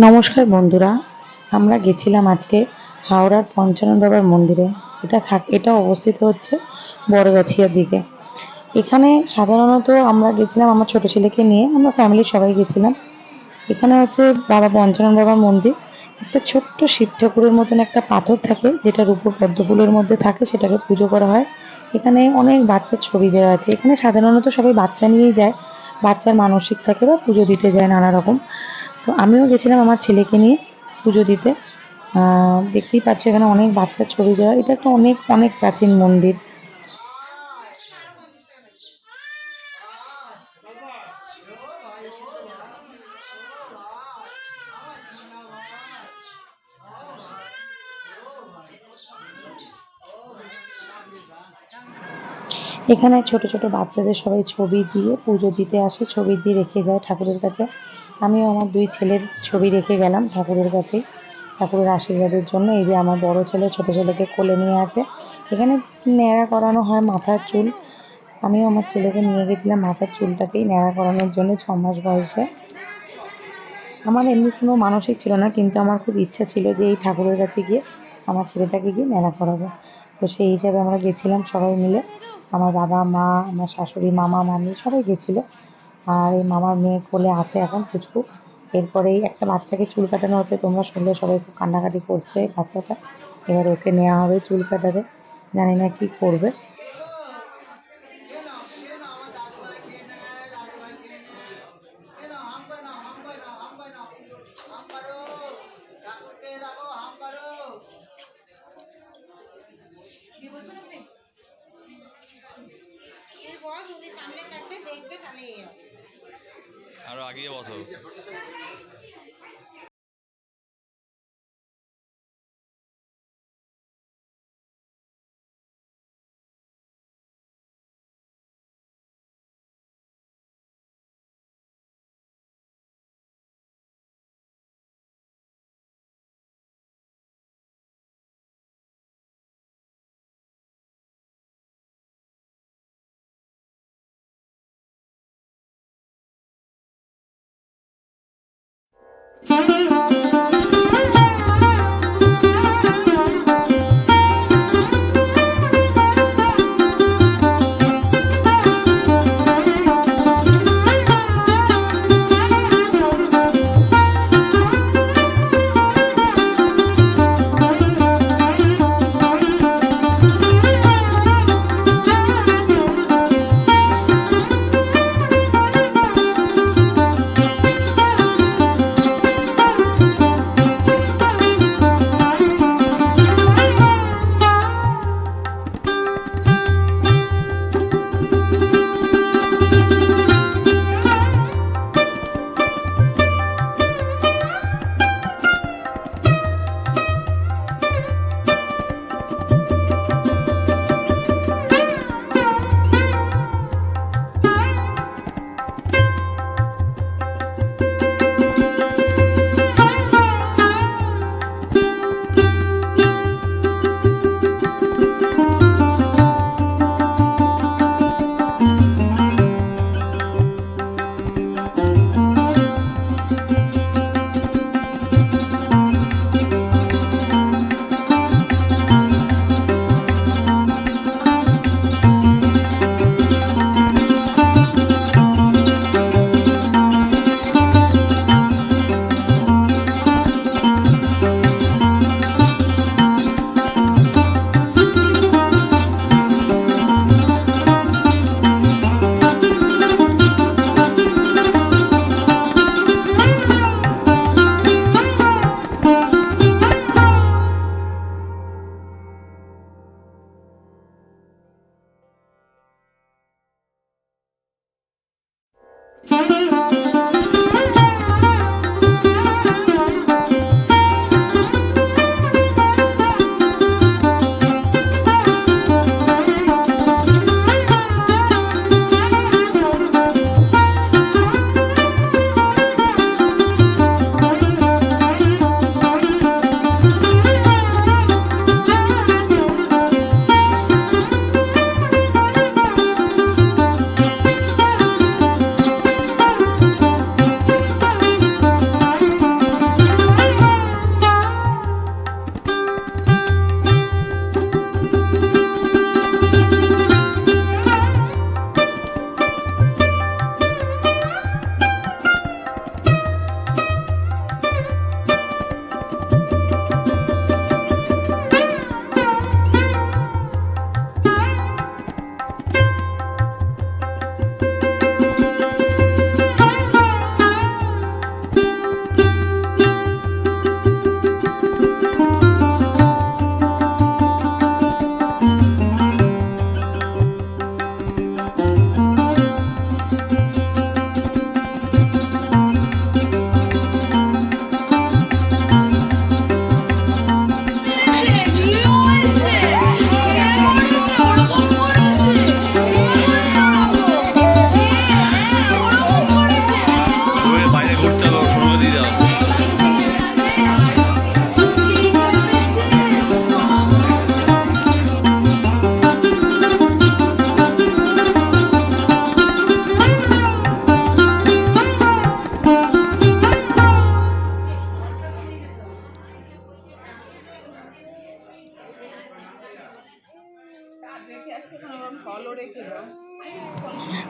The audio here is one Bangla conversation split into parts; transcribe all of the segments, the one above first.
নমস্কার বন্ধুরা, আমরা গেছিলাম আজকে হাওড়ার পঞ্চানন বাবার মন্দিরে। এটা অবস্থিত হচ্ছে বড়গাছিয়ার দিকে। এখানে সাধারণত আমরা গেছিলাম আমার ছোট ছেলেকে নিয়ে, আমরা ফ্যামিলির সবাই গেছিলাম। এখানে হচ্ছে বাবা পঞ্চানন বাবার মন্দির। একটা ছোট্ট শিব ঠাকুরের মতন একটা পাথর থাকে, যেটার উপর পদ্ম ফুলের মধ্যে থাকে, সেটাকে পুজো করা হয়। এখানে অনেক বাচ্চার ছবি দেওয়া আছে। এখানে সাধারণত সবাই বাচ্চা নিয়েই যায়, বাচ্চার মানসিক থাকে বা পুজো দিতে যায় নানা রকম। তো আমিও গেছিলাম আমার ছেলেকে নিয়ে পুজো দিতে। দেখতেই পাচ্ছ এখানে অনেক বাচ্চার ছবি দেওয়া। এটা একটা অনেক অনেক প্রাচীন মন্দির। এখানে ছোট ছোট বাচ্চাদের সবাই ছবি দিয়ে পুজো দিতে আসে, ছবি দিয়ে রেখে যায় ঠাকুরের কাছে। আমিও আমার দুই ছেলের ছবি রেখে গেলাম ঠাকুরের কাছে, ঠাকুরের আশীর্বাদের জন্য। এই যে আমার বড় ছেলে ছোট ছেলেকে কোলে নিয়ে আছে। এখানে ন্যাড়া করানো হয় মাথার চুল। আমিও আমার ছেলেকে নিয়ে গেছিলাম মাথার চুলটাকেই ন্যাড়া করানোর জন্য 6 মাস বয়সে। আমার এমনি কোনো মানসিক ছিল না, কিন্তু আমার খুব ইচ্ছা ছিল যে এই ঠাকুরের কাছে গিয়ে আমার ছেলেটাকে গিয়ে ন্যাড়া করাবো। তো সেই হিসাবে আমরা গেছিলাম সবাই মিলে। আমার বাবা, মা, আমার শাশুড়ি, মামা, মামী সবাই গেছিলো। আর এই মামার মেয়ে কোলে আছে এখন পুচকু। এরপরেই একটা বাচ্চাকে চুল কাটানো হচ্ছে, তোমরা শুনলে সবাই খুব কান্নাকাটি করছে বাচ্চাটা। এবার ওকে নেওয়া হবে চুল কাটাতে, জানি না কি করবে। আরো আগিয়ে বসো।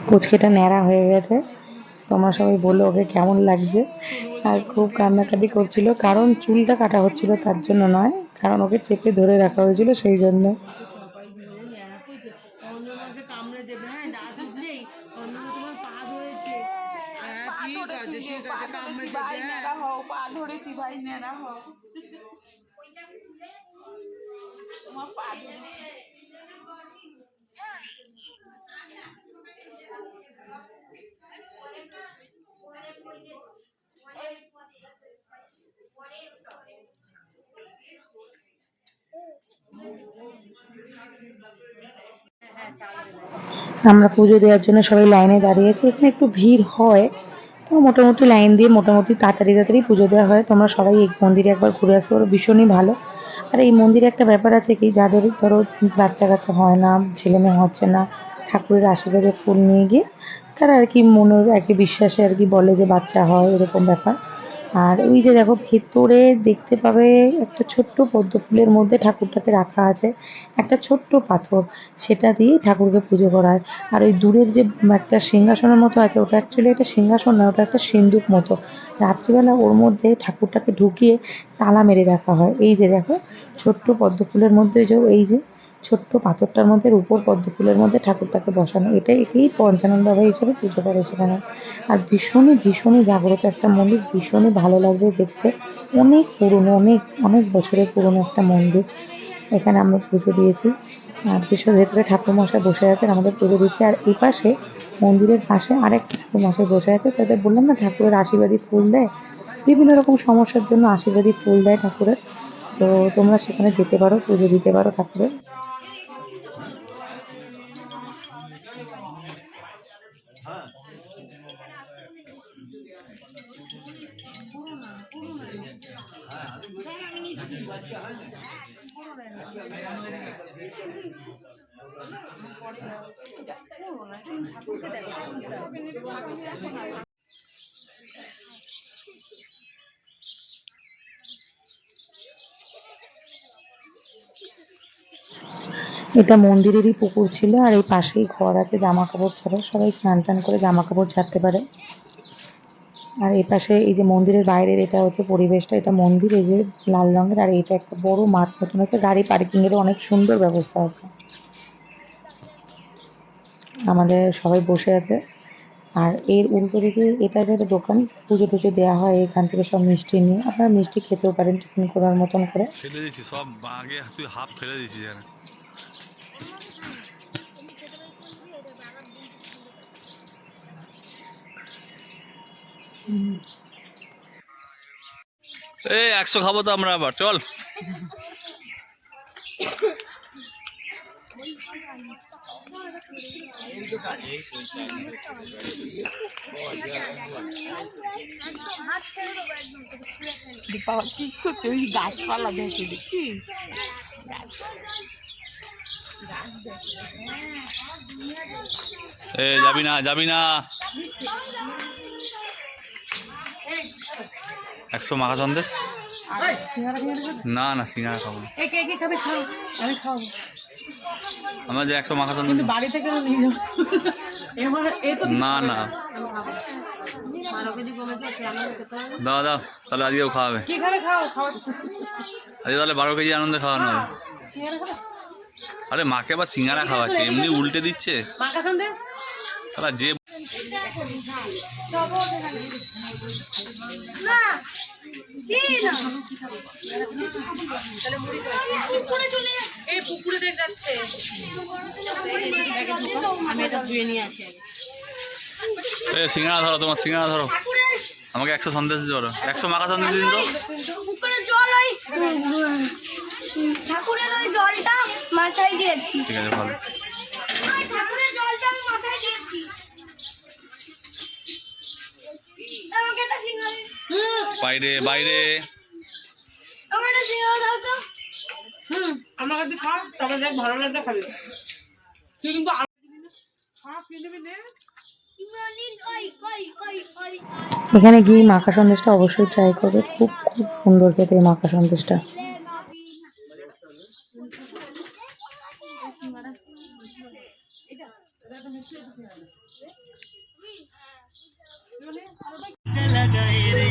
পুচকেটা ন্যাড়া হয়ে গেছে। তোমরা সবাই বললো ওকে কেমন লাগছে। আর খুব কান্নাকাটি করছিল, কারণ চুলটা কাটা হচ্ছিল তার জন্য নয়, কারণ ওকে চেপে ধরে রাখা হয়েছিল সেই জন্য। আমরা পুজো দেওয়ার জন্য সবাই লাইনে দাঁড়িয়েছি। এখানে একটু ভিড় হয়, তো মোটামুটি লাইন দিয়ে মোটামুটি তাড়াতাড়ি তাড়াতাড়ি পুজো দেওয়া হয়। তোমরা সবাই এই মন্দিরে একবার ঘুরে আসতে পারো, ভীষণই ভালো। আর এই মন্দিরে একটা ব্যাপার আছে কি, যাদের ধরো বাচ্চা কাচ্চা হয় না, ছেলে মেয়ে হচ্ছে না, ঠাকুরের আশীর্বাদে ফুল নিয়ে গিয়ে তারা আর কি মনের আর কি বিশ্বাসে আর কি বলে যে বাচ্চা হয়, এরকম ব্যাপার। আর ওই যে দেখো ভেতরে দেখতে পাবে একটা ছোট্ট পদ্ম ফুলের মধ্যে ঠাকুরটাকে রাখা আছে, একটা ছোট্ট পাথর, সেটা দিয়ে ঠাকুরকে পুজো করা হয়। আর ওই দূরের যে একটা সিংহাসনের মতো আছে, ওটা অ্যাকচুয়ালি একটা সিংহাসন না, ওটা একটা সিন্দুক মতো। রাত্রিবেলা ওর মধ্যে ঠাকুরটাকে ঢুকিয়ে তালা মেরে রাখা হয়। এই যে দেখো ছোট্ট পদ্ম ফুলের মধ্যে যে এই যে ছোট্ট পাথরটার মধ্যে উপর পদ্ম ফুলের মধ্যে ঠাকুরটাকে বসানো, একেই পঞ্চানন বাবা হিসেবে পুজো করে সেখানে। আর ভীষণই ভীষণই জাগ্রত একটা মন্দির, ভীষণই ভালো লাগবে দেখতে। অনেক পুরনো, অনেক অনেক বছরের পুরনো একটা মন্দির। এখানে আমরা পুজো দিয়েছি। আর ভেতরে ঠাকুরমশাই বসে আছেন, আমাদের পুজো দিচ্ছে। আর এই পাশে মন্দিরের পাশে আরেকটা ঠাকুরমশাই বসে আছে, তাদের বললাম না ঠাকুরের আশীর্বাদী ফুল দেয়, বিভিন্ন রকম সমস্যার জন্য আশীর্বাদী ফুল দেয় ঠাকুরের। তো তোমরা সেখানে যেতে পারো, পুজো দিতে পারো ঠাকুরের। এটা মন্দিরেরই পুকুর ছিল, আর এই পাশেই ঘর আছে, জামা কাপড় ছাড়া সবাই স্নান টান করে জামা কাপড় ছাড়তে পারে। আর এই পাশে এই যে মন্দিরের বাইরের এটা হচ্ছে পরিবেশটা, এটা মন্দির, এই যে লাল রঙের। আর এটা একটা বড় মাঠ মতন আছে, গাড়ি পার্কিং এরও অনেক সুন্দর ব্যবস্থা আছে। আমাদের সবাই বসে আছে। আর এর উল্টো দিকে এটা যেটা দোকান, পুজো টুজো দেওয়া হয় এখান থেকে সব মিষ্টি নিয়ে, আপনারা মিষ্টি খেতেও পারেন টিফিন করার মতন করে। ফেলে দিচ্ছি সব, আগে তুই হাফ ফেলে দিচ্ছিস এখানে। এই 100 খাবো তো আমরা, আবার চল। কি করতে ওই গাছপালা দেখে দেখি এ যাবি না, যাবি না। 100 মাখা সন্দেশ। না না, সিঙ্গারা খাবো না। আমি খাবো, আমরা যে 100 মাখা সন্দেশ। কিন্তু বাড়ি থেকে না না, দাও দাও, তাহলে আজকেও খাওয়াবে। কি খাবে, খাও খাও। আজকে তাহলে 12 কেজি আনন্দে খাওয়ানো হবে। আরে মাকে আবার সিঙ্গারা খাওয়াচ্ছে, এমনি উল্টে দিচ্ছে। মাখা সন্দেশ তাহলে যে পুকুরে দেখ যাচ্ছে, আমি এটা ধুয়ে নিয়ে আসি। সিঙ্গারা ধরো, তোমার সিঙ্গারা ধরো, আমাকে 100 সন্দেশ দিতে পারো, 100 মাখা সন্দেশ দিন তো। ঠাকুরের ওই জলটা মাথায় দিয়েছি। ঠিক আছে, ভালো। ঠাকুরের জলটা আমি মাথায় দিয়েছি। আমাকে একটা সিঙ্গারা, বাইরে বাইরে। আমাকে একটা সিঙ্গারা দাও তো। আমার কাছে খা, তবে দেখ ভালো লাগবে খাবি। তুই কিন্তু এখানে গিয়ে মাখা সন্দেশটা অবশ্যই ট্রাই করবে, খুব খুব সুন্দর খেতে এই মাখা সন্দেশটা। लगाए रे